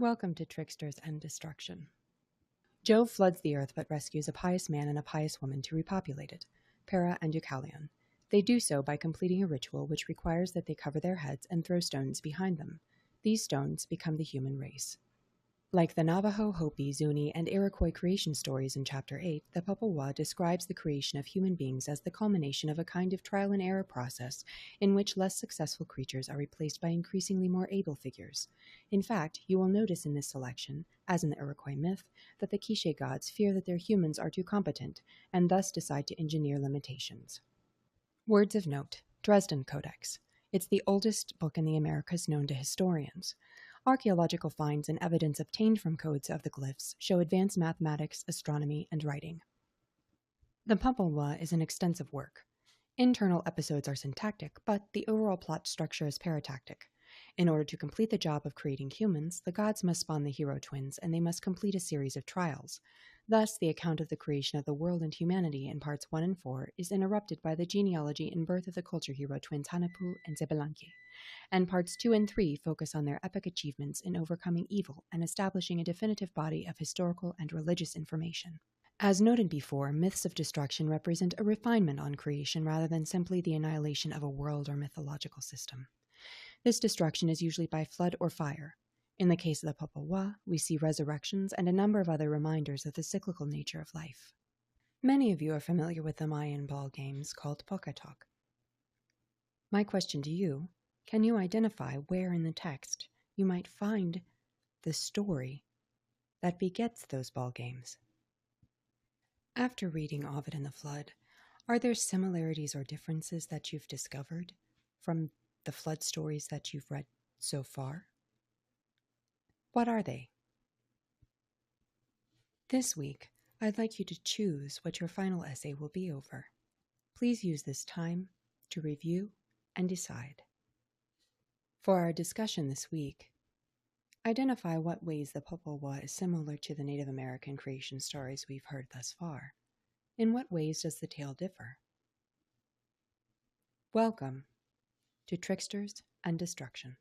Welcome to Tricksters and Destruction. Jove floods the earth but rescues a pious man and a pious woman to repopulate it, Para and Deucalion. They do so by completing a ritual which requires that they cover their heads and throw stones behind them. These stones become the human race. Like the Navajo, Hopi, Zuni, and Iroquois creation stories in Chapter 8, the Popolwa describes the creation of human beings as the culmination of a kind of trial-and-error process in which less successful creatures are replaced by increasingly more able figures. In fact, you will notice in this selection, as in the Iroquois myth, that the Quiche gods fear that their humans are too competent, and thus decide to engineer limitations. Words of note: Dresden Codex. It's the oldest book in the Americas known to historians. Archaeological finds and evidence obtained from codes of the glyphs show advanced mathematics, astronomy, and writing. The Popolwa is an extensive work. Internal episodes are syntactic, but the overall plot structure is paratactic. In order to complete the job of creating humans, the gods must spawn the hero twins, and they must complete a series of trials. Thus, the account of the creation of the world and humanity in parts 1 and 4 is interrupted by the genealogy and birth of the culture hero twins Hanapu and Zebelanki, and parts 2 and 3 focus on their epic achievements in overcoming evil and establishing a definitive body of historical and religious information. As noted before, myths of destruction represent a refinement on creation rather than simply the annihilation of a world or mythological system. This destruction is usually by flood or fire. In the case of the Popolwa, we see resurrections and a number of other reminders of the cyclical nature of life. Many of you are familiar with the Mayan ball games called Pokatok. My question to you: can you identify where in the text you might find the story that begets those ball games? After reading Ovid and the Flood, are there similarities or differences that you've discovered from the flood stories that you've read so far? What are they? This week, I'd like you to choose what your final essay will be over. Please use this time to review and decide. For our discussion this week, identify what ways the Popolwa is similar to the Native American creation stories we've heard thus far. In what ways does the tale differ? Welcome to Tricksters and Destruction.